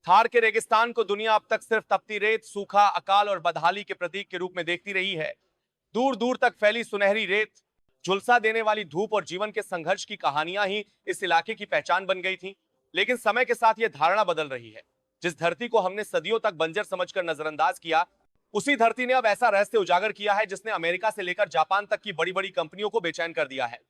थार के रेगिस्तान को दुनिया अब तक सिर्फ तपती रेत, सूखा, अकाल और बदहाली के प्रतीक के रूप में देखती रही है। दूर दूर तक फैली सुनहरी रेत, झुलसा देने वाली धूप और जीवन के संघर्ष की कहानियां ही इस इलाके की पहचान बन गई थी। लेकिन समय के साथ यह धारणा बदल रही है। जिस धरती को हमने सदियों तक बंजर समझकर नजरअंदाज किया, उसी धरती ने अब ऐसा रहस्य उजागर किया है जिसने अमेरिका से लेकर जापान तक की बड़ी बड़ी कंपनियों को बेचैन कर दिया है।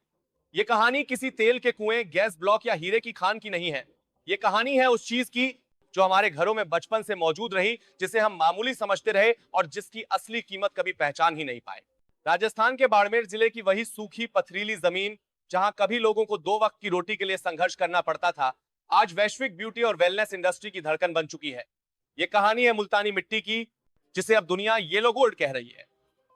यह कहानी किसी तेल के कुएं, गैस ब्लॉक या हीरे की खान की नहीं है। यह कहानी है उस चीज की जो हमारे घरों में बचपन से मौजूद रही, जिसे हम मामूली समझते रहे और जिसकी असली कीमत कभी पहचान ही नहीं पाए। राजस्थान के बाड़मेर जिले की वही सूखी पथरीली जमीन, जहां कभी लोगों को 2 वक्त की रोटी के लिए संघर्ष करना पड़ता था, आज वैश्विक ब्यूटी और वेलनेस इंडस्ट्री की धड़कन बन चुकी है। ये कहानी है मुल्तानी मिट्टी की, जिसे अब दुनिया येलो गोल्ड कह रही है।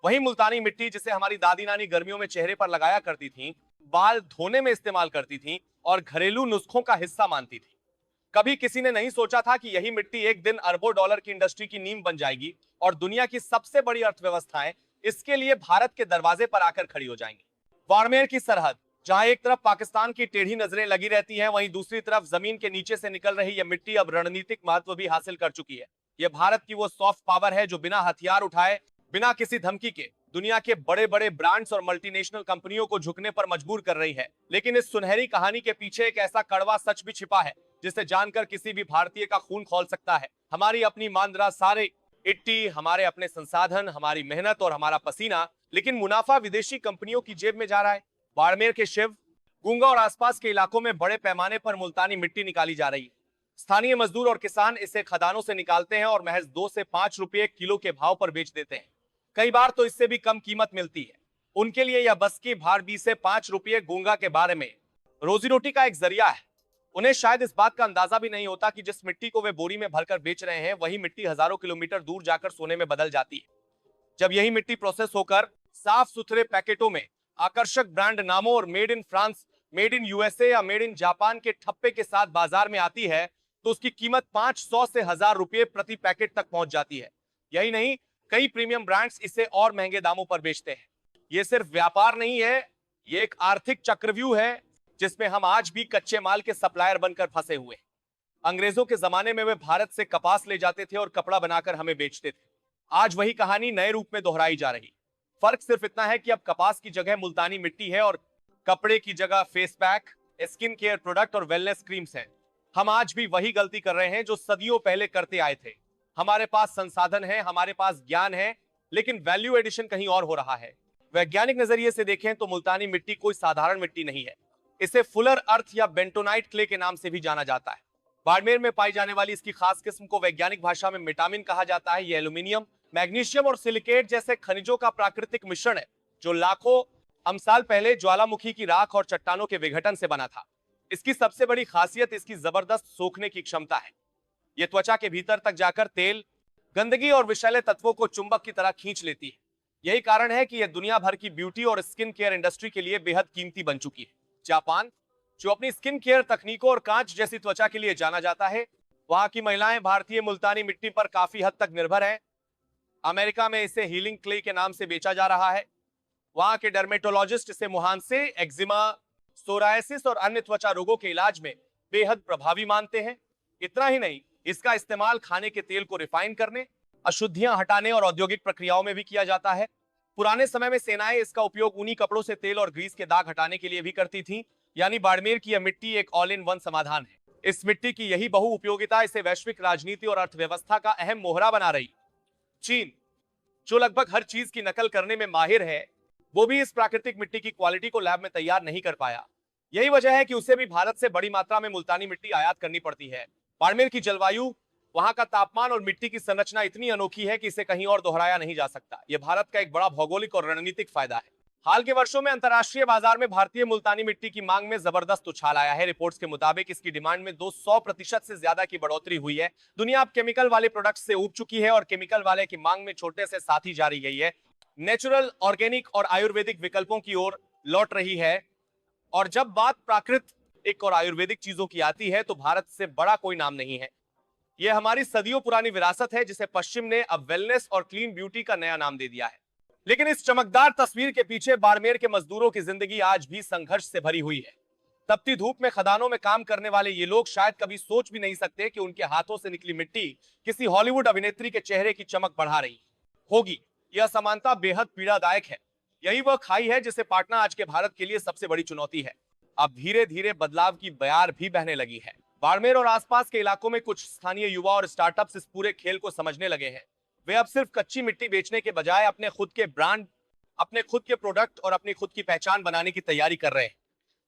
वही मुल्तानी मिट्टी जिसे हमारी दादी नानी गर्मियों में चेहरे पर लगाया करती थी, बाल धोने में इस्तेमाल करती थी और घरेलू नुस्खों का हिस्सा मानती थी। कभी किसी ने नहीं सोचा था कि यही मिट्टी एक दिन अरबों डॉलर की इंडस्ट्री की नींव बन जाएगी और दुनिया की सबसे बड़ी अर्थव्यवस्थाएं इसके लिए भारत के दरवाजे पर आकर खड़ी हो जाएंगी। बाड़मेर की सरहद, जहां एक तरफ पाकिस्तान की टेढ़ी नजरें लगी रहती हैं, वहीं दूसरी तरफ जमीन के नीचे से निकल रही यह मिट्टी अब रणनीतिक महत्व भी हासिल कर चुकी है। यह भारत की वो सॉफ्ट पावर है जो बिना हथियार उठाए, बिना किसी धमकी के दुनिया के बड़े बड़े ब्रांड्स और मल्टीनेशनल कंपनियों को झुकने पर मजबूर कर रही है। लेकिन इस सुनहरी कहानी के पीछे एक ऐसा कड़वा सच भी छिपा है जिसे जानकर किसी भी भारतीय का खून खौल सकता है। हमारी अपनी मांद्रा, सारे इट्टी, हमारे अपने संसाधन, हमारी मेहनत और हमारा पसीना, लेकिन मुनाफा विदेशी कंपनियों की जेब में जा रहा है। बाड़मेर के शिव, गुंगा और आसपास के इलाकों में बड़े पैमाने पर मुल्तानी मिट्टी निकाली जा रही है। स्थानीय मजदूर और किसान इसे खदानों से निकालते हैं और महज 2 से 5 रुपए किलो के भाव पर बेच देते हैं। कई बार तो इससे भी कम कीमत मिलती है। उनके लिए यह बस की भार 20 से 5 रुपए गुंगा के बारे में रोजी रोटी का एक जरिया है। उन्हें शायद इस बात का अंदाजा भी नहीं होता कि जिस मिट्टी को वे बोरी में भरकर बेच रहे हैं, वही मिट्टी हजारों किलोमीटर दूर जाकर सोने में बदल जाती है। जब यही मिट्टी प्रोसेस होकर साफ सुथरे पैकेटों में आकर्षक ब्रांड नामों और made in France, made in USA या मेड इन जापान के ठप्पे के साथ बाजार में आती है, तो उसकी कीमत 500 से 1000 रुपए प्रति पैकेट तक पहुंच जाती है। यही नहीं, कई प्रीमियम ब्रांड्स इसे और महंगे दामों पर बेचते हैं। यह सिर्फ व्यापार नहीं है, यह एक आर्थिक चक्रव्यूह है जिसमें हम आज भी कच्चे माल के सप्लायर बनकर फंसे हुए हैं। अंग्रेजों के जमाने में वे भारत से कपास ले जाते थे और कपड़ा बनाकर हमें बेचते थे। आज वही कहानी नए रूप में दोहराई जा रही। फर्क सिर्फ इतना है कि अब कपास की जगह मुल्तानी मिट्टी है और कपड़े की जगह face pack, skin care product और वेलनेस क्रीम्स हैं। हम आज भी वही गलती कर रहे हैं जो सदियों पहले करते आए थे। हमारे पास संसाधन है, हमारे पास ज्ञान है, लेकिन वैल्यू एडिशन कहीं और हो रहा है। वैज्ञानिक नजरिए से देखें तो मुल्तानी मिट्टी कोई साधारण मिट्टी नहीं है। इसे फुलर अर्थ या बेंटोनाइट क्ले के नाम से भी जाना जाता है। बाड़मेर में पाई जाने वाली इसकी खास किस्म को वैज्ञानिक भाषा में मेटामिन कहा जाता है। यह एल्यूमिनियम, मैग्नीशियम और सिलिकेट जैसे खनिजों का प्राकृतिक मिश्रण है जो लाखों साल पहले ज्वालामुखी की राख और चट्टानों के विघटन से बना था। इसकी सबसे बड़ी खासियत इसकी जबरदस्त सोखने की क्षमता है। यह त्वचा के भीतर तक जाकर तेल, गंदगी और विषैले तत्वों को चुंबक की तरह खींच लेती है। यही कारण है कि यह दुनिया भर की ब्यूटी और स्किन केयर इंडस्ट्री के लिए बेहद कीमती बन चुकी है। जापान, जो अपनी स्किन केयर तकनीकों और कांच जैसी त्वचा के लिए जाना जाता है, वहां की महिलाएं भारतीय मुल्तानी मिट्टी पर काफी हद तक निर्भर हैं। अमेरिका में इसे हीलिंग क्ले के नाम से बेचा जा रहा है। वहां के डर्मेटोलॉजिस्ट इसे मुहांसे, एक्जिमा, सोरायसिस और अन्य त्वचा रोगों के इलाज में बेहद प्रभावी मानते हैं। इतना ही नहीं, इसका इस्तेमाल खाने के तेल को रिफाइन करने, अशुद्धियां हटाने और औद्योगिक प्रक्रियाओं में भी किया जाता है। पुराने समय में सेनाएं इसका उपयोग ऊनी कपड़ों से तेल और ग्रीस के दाग हटाने के लिए भी करती थीं। यानी बाड़मेर की यह मिट्टी एक ऑल इन वन समाधान है। इस मिट्टी की यही बहुउपयोगिता इसे वैश्विक राजनीति और अर्थव्यवस्था का अहम मोहरा बना रही। चीन, जो लगभग हर चीज की नकल करने में माहिर है, वो भी इस प्राकृतिक मिट्टी की क्वालिटी को लैब में तैयार नहीं कर पाया। यही वजह है कि उसे भी भारत से बड़ी मात्रा में मुल्तानी मिट्टी आयात करनी पड़ती है। बाड़मेर की जलवायु, वहां का तापमान और मिट्टी की संरचना इतनी अनोखी है कि इसे कहीं और दोहराया नहीं जा सकता। यह भारत का एक बड़ा भौगोलिक और रणनीतिक फायदा है। हाल के वर्षों में अंतर्राष्ट्रीय बाजार में भारतीय मुल्तानी मिट्टी की मांग में जबरदस्त उछाल आया है। रिपोर्ट्स के मुताबिक इसकी डिमांड में 200% से ज्यादा की बढ़ोतरी हुई है। दुनिया अब केमिकल वाले प्रोडक्ट्स से ऊब चुकी है और केमिकल वाले की मांग में छोटे से साथ ही जारी गई है। नेचुरल, ऑर्गेनिक और आयुर्वेदिक विकल्पों की ओर लौट रही है। और जब बात प्राकृतिक और आयुर्वेदिक चीजों की आती है तो भारत से बड़ा कोई नाम नहीं है। यह हमारी सदियों पुरानी विरासत है जिसे पश्चिम ने अब वेलनेस और क्लीन ब्यूटी का नया नाम दे दिया है। लेकिन इस चमकदार तस्वीर के पीछे बाड़मेर के मजदूरों की जिंदगी आज भी संघर्ष से भरी हुई है। तपती धूप में खदानों में काम करने वाले ये लोग शायद कभी सोच भी नहीं सकते कि उनके हाथों से निकली मिट्टी किसी हॉलीवुड अभिनेत्री के चेहरे की चमक बढ़ा रही होगी। यह समानता बेहद पीड़ादायक है। यही वह खाई है जिसे पाटना आज के भारत के लिए सबसे बड़ी चुनौती है। अब धीरे धीरे बदलाव की बयार भी बहने लगी है। बाड़मेर और आसपास के इलाकों में कुछ स्थानीय युवा और स्टार्टअप्स इस पूरे खेल को समझने लगे हैं। वे अब सिर्फ कच्ची मिट्टी बेचने के बजाय अपने खुद के ब्रांड, अपने खुद के प्रोडक्ट और अपनी खुद की पहचान बनाने की तैयारी कर रहे हैं।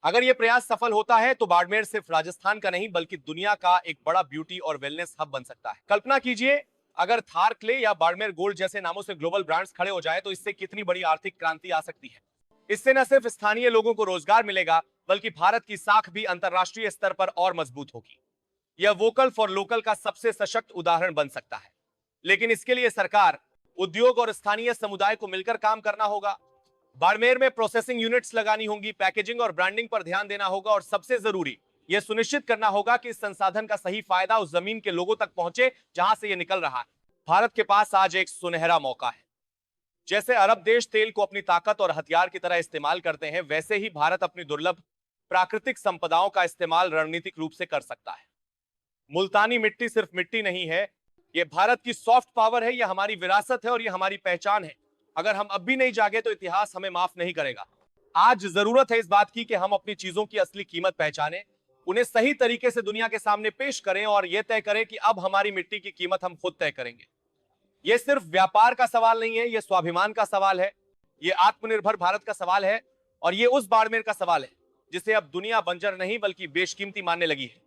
अगर यह प्रयास सफल होता है तो बाड़मेर सिर्फ राजस्थान का नहीं बल्कि दुनिया का एक बड़ा ब्यूटी और वेलनेस हब बन सकता है। कल्पना कीजिए, अगर थार क्ले या बाड़मेर गोल्ड जैसे नामों से ग्लोबल ब्रांड्स खड़े हो जाए तो इससे कितनी बड़ी आर्थिक क्रांति आ सकती है। इससे न सिर्फ स्थानीय लोगों को रोजगार मिलेगा बल्कि भारत की साख भी अंतरराष्ट्रीय स्तर पर और मजबूत होगी। यह वोकल फॉर लोकल का सबसे सशक्त उदाहरण बन सकता है। लेकिन इसके लिए सरकार, उद्योग और स्थानीय समुदाय को मिलकर काम करना होगा। बाड़मेर में प्रोसेसिंग यूनिट्स लगानी होंगी, पैकेजिंग और ब्रांडिंग पर ध्यान देना होगा और सबसे जरूरी यह सुनिश्चित करना होगा कि इस संसाधन का सही फायदा उस जमीन के लोगों तक पहुंचे जहां से यह निकल रहा है। भारत के पास आज एक सुनहरा मौका है। जैसे अरब देश तेल को अपनी ताकत और हथियार की तरह इस्तेमाल करते हैं, वैसे ही भारत अपनी दुर्लभ प्राकृतिक संपदाओं का इस्तेमाल रणनीतिक रूप से कर सकता है। मुल्तानी मिट्टी सिर्फ मिट्टी नहीं है, यह भारत की सॉफ्ट पावर है, यह हमारी विरासत है और यह हमारी पहचान है। अगर हम अब भी नहीं जागे तो इतिहास हमें माफ नहीं करेगा। आज जरूरत है इस बात की कि हम अपनी चीजों की असली कीमत पहचानें, उन्हें सही तरीके से दुनिया के सामने पेश करें और यह तय करें कि अब हमारी मिट्टी की कीमत हम खुद तय करेंगे। यह सिर्फ व्यापार का सवाल नहीं है, यह स्वाभिमान का सवाल है, यह आत्मनिर्भर भारत का सवाल है और यह उस बाड़मेर का सवाल है जिसे अब दुनिया बंजर नहीं बल्कि बेशकीमती मानने लगी है।